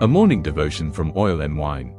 A morning devotion from Oil and Wine.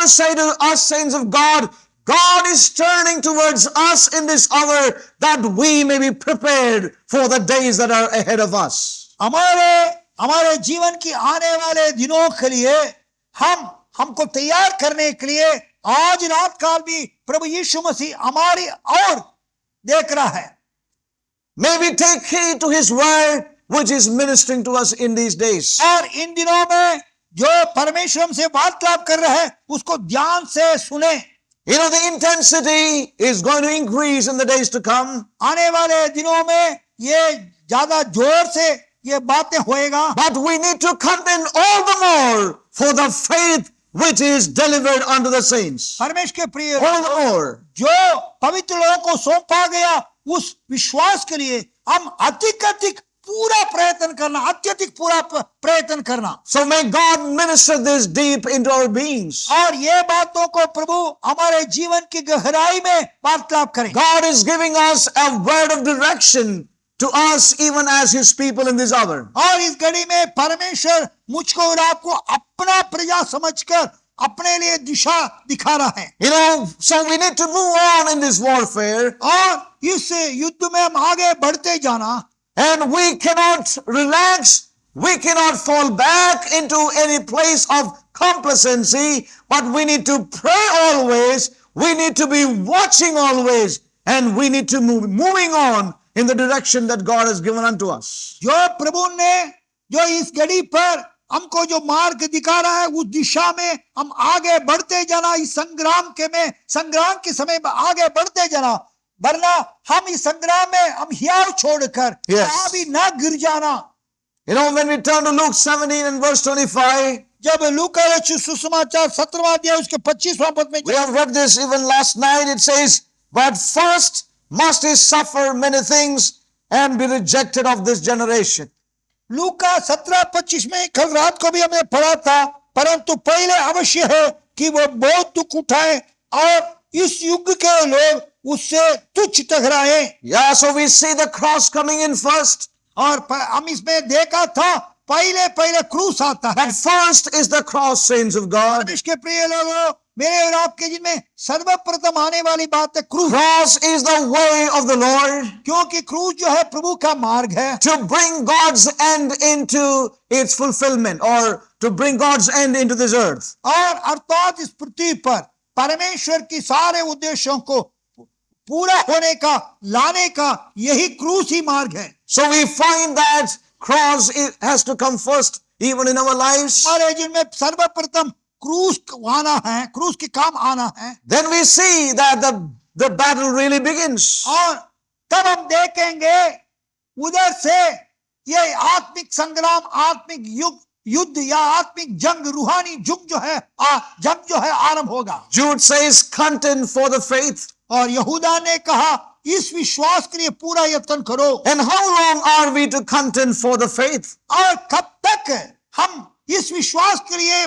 to say to us, saints of God, God is turning towards us in this hour that we may be prepared for the days that are ahead of us. हमारे जीवन की आने वाले दिनों के लिए हमको तैयार करने के लिए आज रात काल भी प्रभु यीशु मसीह हमारी ओर देख रहा है. May we take heed to his word which is ministering to us in these days. और इन दिनों में जो परमेश्वर हमसे वार्तालाप कर रहा है उसको ध्यान से सुने. You know, the intensity is going to increase in the days to come. आने वाले दिनों में ये ज्यादा जोर से ये बातें होएगा. But we need to contend all the more for the faith which is delivered unto the saints. परमेश्वर के प्रिय, All the more. जो पवित्र लोगों को सौंपा गया उस विश्वास के लिए हम अत्यधिक पूरा प्रयत्न करना, अत्यधिक पूरा प्रयत्न करना. So may God minister this deep into our beings. और ये बातों को प्रभु हमारे जीवन की गहराई में वार्तालाप करें. God is giving us a word of direction to us even as his people in this hour. और इस घड़ी में परमेश्वर मुझको और आपको अपना प्रजा समझकर अपने लिए दिशा दिखा रहा है. You know, so we need to move on in this warfare. और इस युद्ध में हम आगे बढ़ते जाना. And we cannot relax. We cannot fall back into any place of complacency, but we need to pray always. We need to be watching always, and we need to moving on in the direction that God has given unto us. जो प्रभु ने जो इस घड़ी पर हमको जो मार्ग दिखा रहा है उस दिशा में हम आगे बढ़ते जाना. इस संग्राम के समय में आगे बढ़ते जाना, वरना हम इस संग्राम में हम हियाव छोड़कर कहाँ भी ना गिर जाना. You know, when we turn to Luke 17 and verse 25, जब लूका रचित सुसमाचार 17वां अध्याय उसके 25वां पद में we have read this even last night. It says, but first must he suffer many things and be rejected of this generation. लूका 17:25 में कल रात को भी हमने पढ़ा था, परंतु पहले अवश्य है कि वो बहुत दुख उठाए और इस युग के लोग उससे तुच्छ टकराए. Yeah, so we see the cross coming in first. और हम इसमें देखा था पहले क्रूस आता है. That first is the cross, saints of God. परमेश्वर के प्रिय लोगों, मेरे और आपके जिनमें सर्वप्रथम आने वाली बात है क्रूस. Cross is the way of the Lord. क्योंकि क्रूस जो है प्रभु का मार्ग है. To bring God's end into its fulfillment, or to bring God's end into this earth. और अर्थात इस पृथ्वी पर परमेश्वर की सारे उद्देश्यों को पूरा होने का, लाने का यही क्रूस ही मार्ग है. So we find that cross has to come first even in our lives. हमारे जिनमें सर्वप्रथम क्रूस आना है, क्रूस के काम आना है. Then we see that the battle really begins. और तब हम देखेंगे उधर से ये आत्मिक संग्राम, आत्मिक युद्ध या आत्मिक जंग, रूहानी जंग जो है आरंभ होगा. Jude says, contend for the faith. और यहूदा ने कहा इस विश्वास के लिए पूरा यत्न करो. And how long are we to contend for the faith? और कब तक हम इस विश्वास के लिए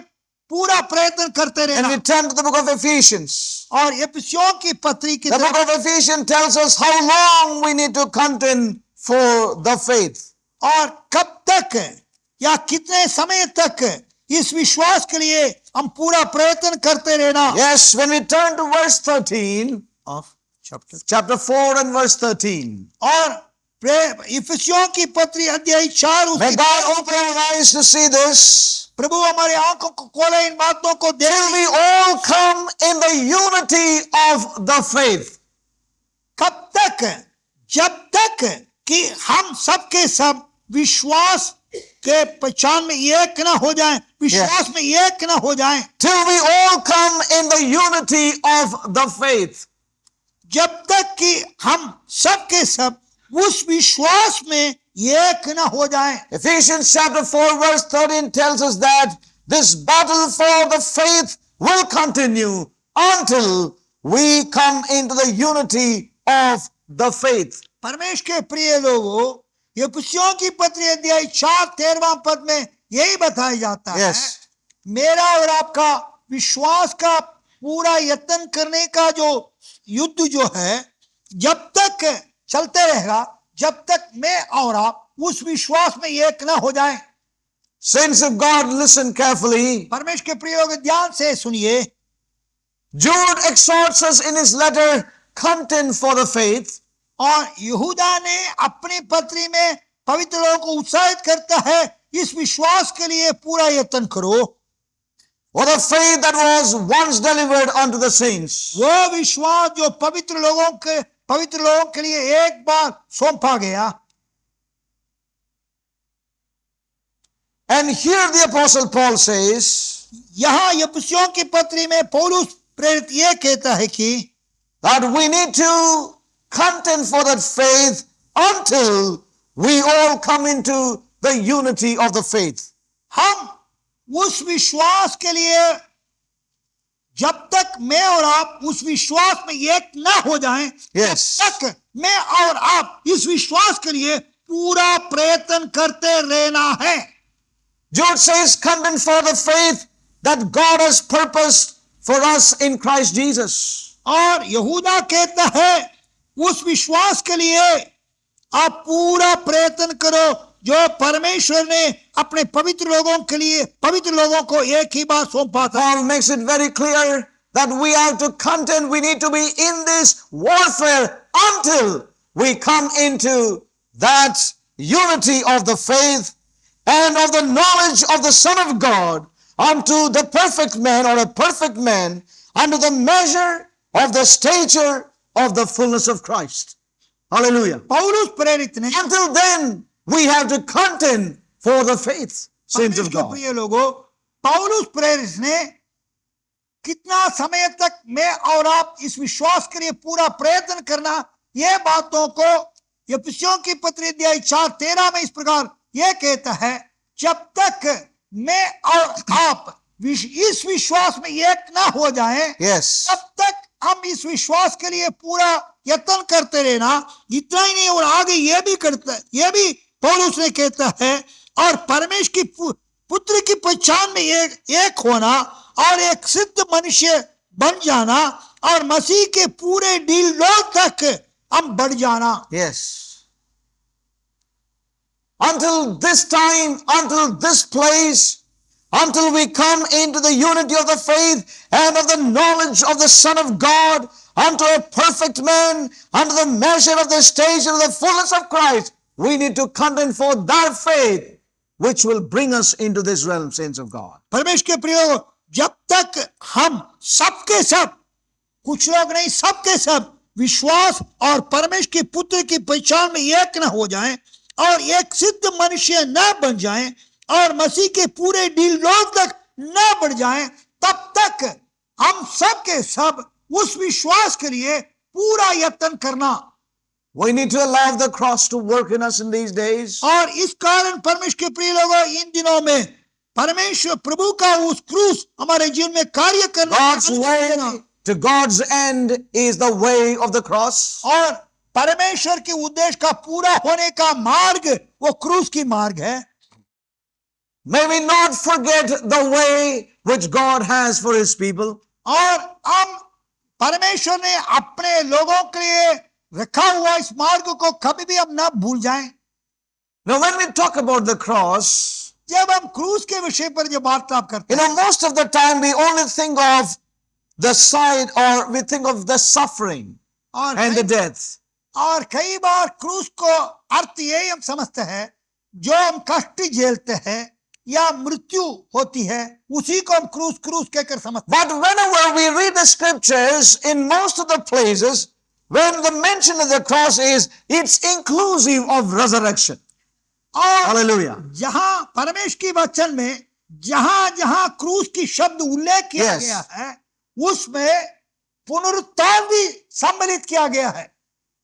पूरा प्रयत्न करते And रहना. we turn to the book of Ephesians. और एफिसियों की पत्री की The book of Ephesians tells us how long we need to contend for the faith. और कब तक या कितने समय तक इस विश्वास के लिए हम पूरा प्रयत्न करते रहना. Yes, when we turn to verse 13 of chapter 4 and verse 13. और इफिसियों की पत्री अध्याय 4 May God open our eyes to see this. प्रभु हमारे आंखों को खोले इन बातों को Till देख. we all come in the unity of the faith. कब तक? जब तक कि हम सबके सब विश्वास के पहचान में एक ना हो जाएं, विश्वास में एक ना हो जाएं. Till we all come in the unity of the faith. जब तक कि हम सबके सब उस विश्वास में एक ना हो जाएं. Ephesians chapter 4 verse 13 tells us that this battle for the faith will continue until we come into the unity of the faith. परमेश्वर के प्रिय लोगों, एफिसियों की पत्री अध्याय 4 13वां पद में यही बताया जाता है. मेरा और आपका विश्वास का पूरा यत्न करने का जो युद्ध जो है जब तक चलते रहेगा, जब तक मैं और आप उस विश्वास में एक ना हो जाएं. Saints of God, listen carefully. परमेश्वर के प्रिय लोग ध्यान से सुनिए. Jude exhorts us in his letter, contend for the faith. और यहूदा ने अपनी पत्री में पवित्र लोगों को उत्साहित करता है, इस विश्वास के लिए पूरा यत्न करो। For the faith that was once delivered unto the saints. वो विश्वास जो पवित्र लोगों के लिए एक बार सौंपा गया। And here the apostle Paul says, यहाँ यफुसियों की पत्री में पौलुस प्रेरित ये कहता है कि that we need to contend for that faith until we all come into the unity of the faith. हम उस विश्वास के लिए जब तक मैं और आप उस विश्वास में एक ना हो जाएं, Yes. तब तक मैं और आप इस विश्वास के लिए पूरा प्रयत्न करते रहना है। Jude says, contend for the faith that God has purposed for us in Christ Jesus. और यहूदा कहता है उस विश्वास के लिए आप पूरा प्रयत्न करो जो परमेश्वर ने अपने पवित्र लोगों को एक ही बात सौंपा था। Paul makes it very clear that we have to contend, we need to be in this warfare until we come into that unity of the faith and of the knowledge of the Son of God, unto the perfect man or a perfect man, unto the measure of the stature of the fullness of Christ. Hallelujah. पौलुस प्रेरित ने Until then, we have to contend for the faith, saints of God. प्रिय लोगों, पौलुस प्रेरित ने कितना समय तक मैं और आप इस विश्वास के लिए पूरा प्रयत्न करना, ये बातों को यफुसियों की पत्री अध्याय 4:13 में इस प्रकार यह कहता है, जब तक मैं और आप इस विश्वास में एक ना हो जाएं, Yes. तब तक हम इस विश्वास के लिए पूरा यत्न करते रहना। इतना ही नहीं, और आगे ये भी पौलुस ने कहता है, और परमेश्वर की पुत्र की पहचान में एक होना और एक सिद्ध मनुष्य बन जाना और मसीह के पूरे ढीलों तक हम बढ़ जाना। Yes. Until this time, until this place, until we come into the unity of the faith and of the knowledge of the Son of God, unto a perfect man, unto the measure of the stature of the fullness of Christ, we need to contend for that faith which will bring us into this realm, saints of God. परमेश्वर के प्रियो, जब तक हम सबके सब, कुछ लोग नहीं, सबके सब विश्वास और परमेश्वर के पुत्र की पहचान में एक न हो जाएं और एक सिद्ध मनुष्य न बन जाएं और मसीह के पूरे ढीलों तक न बढ़ जाएं, तब तक हम सब के सब उस विश्वास के लिए पूरा यत्न करना। We need to allow the cross to work in us in these days. और इस कारण परमेश्वर के प्रिय लोगों, इन दिनों में परमेश्वर प्रभु का उस क्रूस हमारे जीवन में कार्य करना। God's way to God's end is the way of the cross. और परमेश्वर के उद्देश्य का पूरा होने का मार्ग वो क्रूस की मार्ग है। May we not forget the way which God has for his people. और हम परमेश्वर ने अपने लोगों के लिए रखा हुआ इस मार्ग को कभी भी हम ना भूल जाएं। Now when we talk about the cross, जब हम क्रूस के विषय पर जब वार्तालाप करते हैं, most of the time we only think of the side, or we think of the suffering and the death. और कई बार क्रूस को अर्थ यही हम समझते हैं, जो हम कष्ट झेलते हैं या मृत्यु होती है, उसी को हम क्रूस कहकर समझते हैं। But whenever we read the scriptures, in most of the places, when the mention of the cross is, it's inclusive of resurrection. और Hallelujah. जहां परमेश्वर की वचन में जहां क्रूस की शब्द उल्लेख किया गया है, उसमें पुनरुत्थान भी सम्मिलित किया गया है।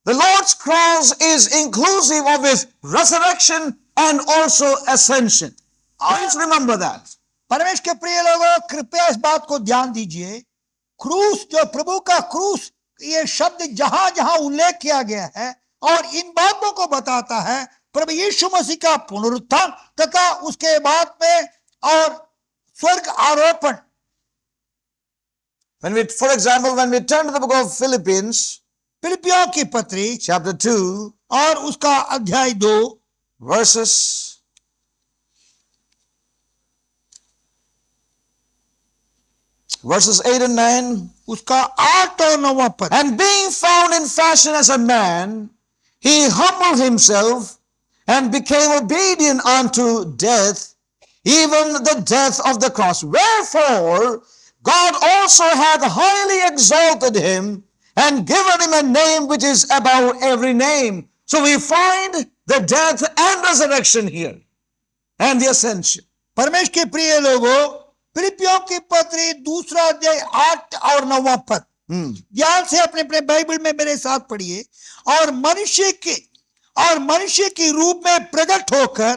The Lord's cross is inclusive of his resurrection and also ascension. Please remember that. परमेश्वर के प्रिय लोगों, कृपया इस बात को ध्यान दीजिए, क्रूस, जो प्रभु का क्रूस, ये शब्द जहां उल्लेख किया गया है और इन बातों को बताता है प्रभु यीशु मसीह का पुनरुत्थान तथा उसके बाद में और स्वर्ग आरोपण। For example, when we turn to the book of Philippians, फिलिपियों की पत्री chapter 2, और उसका अध्याय 2, verses 1 verses 8 and 9. उसका 8 और 9 पद. And being found in fashion as a man, he humbled himself and became obedient unto death, even the death of the cross. Wherefore, God also hath highly exalted him and given him a name which is above every name. So we find the death and resurrection here and the ascension. परमेश्वर के प्रिय लोगों, फिलिपियों की पत्री 2 अध्याय 8 और 9 पद. ध्यान से अपने अपने बाइबल में मेरे साथ पढ़िए. और मनुष्य के रूप में प्रकट होकर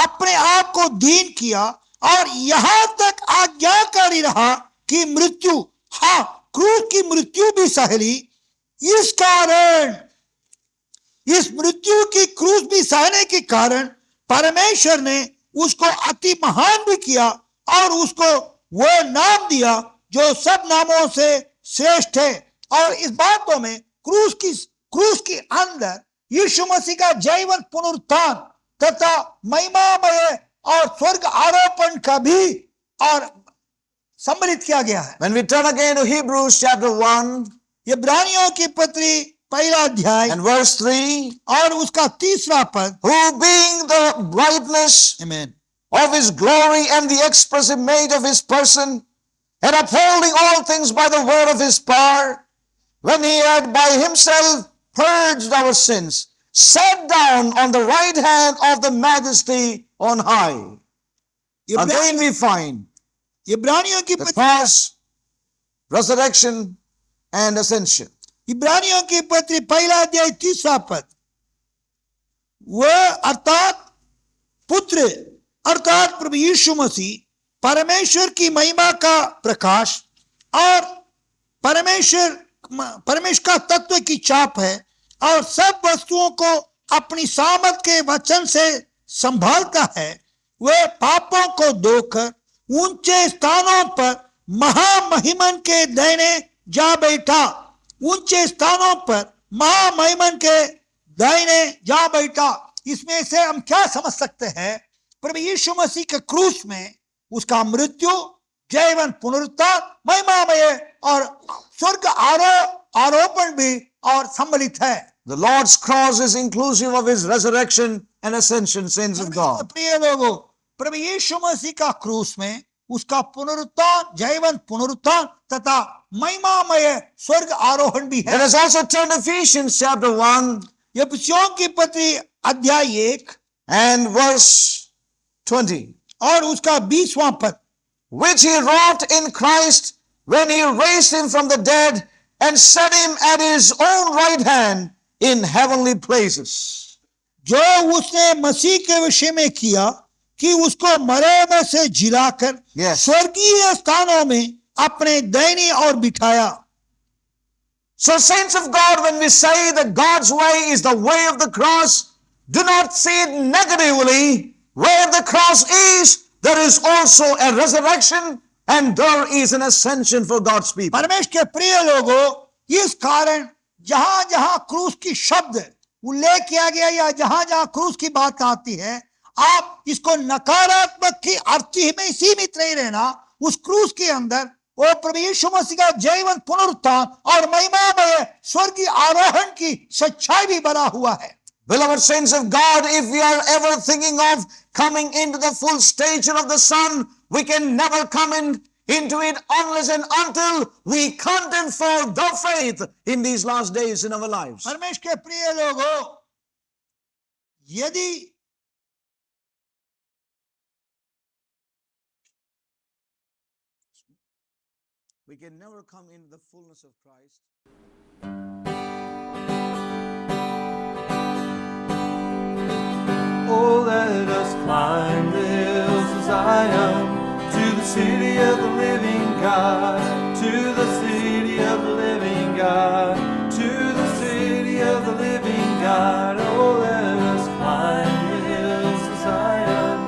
अपने आप को दीन किया और यहां तक आज्ञाकारी रहा कि मृत्यु, क्रूस की मृत्यु भी सहली. इस कारण, इस मृत्यु की क्रूस भी सहने के कारण परमेश्वर ने उसको अति महान भी किया और उसको वो नाम दिया जो सब नामों से श्रेष्ठ है. और इस बातों में क्रूस के अंदर यीशु मसीह का जीवन पुनरुत्थान तथा महिमामय और स्वर्ग आरोपण का भी और सम्मिलित किया गया है. When we turn again to Hebrews chapter 1, इब्रानियों की पत्री 1 अध्याय and verse 3, और उसका 3 पद. who being the brightness Amen. of his glory and the express image of his person, and upholding all things by the word of his power, when he had by himself purged our sins, sat down on the right hand of the majesty on high. Again we find इब्रानियों की the पत्री, cross, resurrection, and ascension. इब्रानियों की पत्री 1 अध्याय 3 पद. वह अर्थात पुत्र अर्थात प्रभु यीशु मसीह परमेश्वर की महिमा का प्रकाश और परमेश्वर का तत्व की छाप है और सब वस्तुओं को अपनी सामर्थ के वचन से संभालता है. वह पापों को धोकर ऊंचे स्थानों पर महामहिमन के दाहिने जा बैठा. ऊंचे स्थानों पर महामहिमन के दाहिने जा बैठा. इसमें से हम क्या समझ सकते हैं? प्रभु यीशु मसीह के क्रूस में उसका मृत्यु, जीवन पुनरुत्थान, महिमामय और स्वर्ग आरोपण भी और सम्मिलित है. The Lord's cross is inclusive of his resurrection and ascension, saints of God. प्रिय लोगों, प्रभु यीशु मसीह का क्रूस में उसका पुनरुत्थान, जीवन पुनरुत्थान तथा महिमामय स्वर्ग आरोहण भी Let है. us also turn to Ephesians chapter 1 इफिसियों की पत्री अध्याय 1 and verse 20. और उसका 20वां पद. Which he wrought in Christ when he raised him from the dead and set him at his own right hand in heavenly places. जो उसने मसीह के विषय में किया कि उसको मरे में से जिलाकर स्वर्गीय स्थानों में अपने दाहिनी ओर बिठाया. So saints of God, when we say that God's way is the way of the cross, do not see it negatively. Where the cross is, there is also a resurrection and there is an ascension for God's people. परमेश्वर के प्रिय लोगों, इस कारण जहां जहां क्रूस की शब्द उल्लेख किया गया या जहां जहां क्रूस की बात आती है, आप इसको नकारात्मक की अर्थ में सीमित नहीं रहना. उस क्रूस के अंदर वो प्रभु यीशु मसीह का जीवन पुनरुत्थान और महिमामय स्वर्गीय आरोहण की सच्चाई भी बना हुआ है. Beloved saints of God, if we are ever thinking of coming into the full stature of the Son, we can never come into it unless and until we contend for the faith in these last days in our lives. परमेश्वर के प्रिय लोगों, यदि we can never come into the fullness of Christ. Oh, let us climb the hills of Zion to the city of the living God, to the city of the living God, to the city of the living God. Oh, let us climb the hills of Zion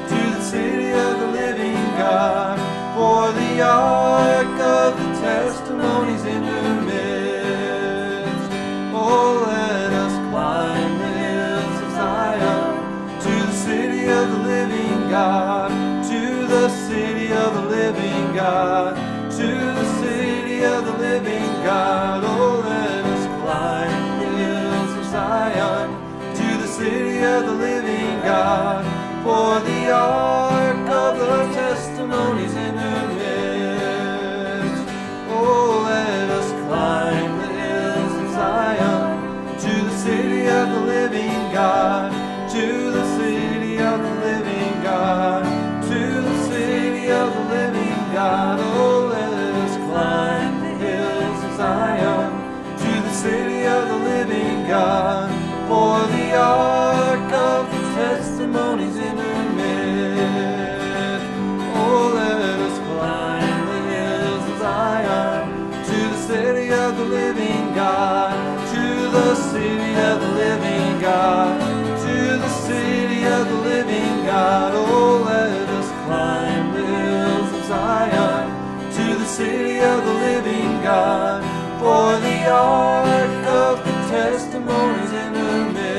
to the city of the living God, for the ark of the testimonies in your midst. Oh, let us climb the hills of Zion to the city of the living God, to the city of the living God, to city of the living God. For the ark of the testimonies in her midst. Oh, let us climb the hills of Zion to the city of the living God, to the city of the living God, to the city of the living God. Oh, let us climb the hills of Zion to the city of the living God. For the ark of the testimonies in her midst. Oh, let us climb the hills of Zion to the city of the living God, to the city of the living God, to the city of the living God. Oh, let us climb the hills of Zion to the city of the living God. For the ark of the testimonies in her midst.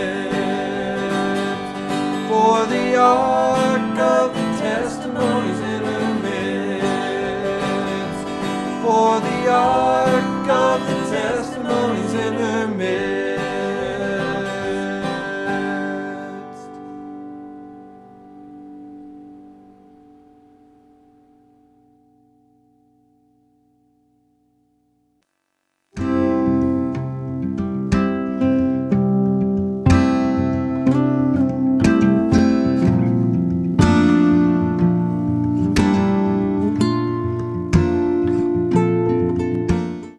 For the ark of the testimonies in her midst. For the ark of the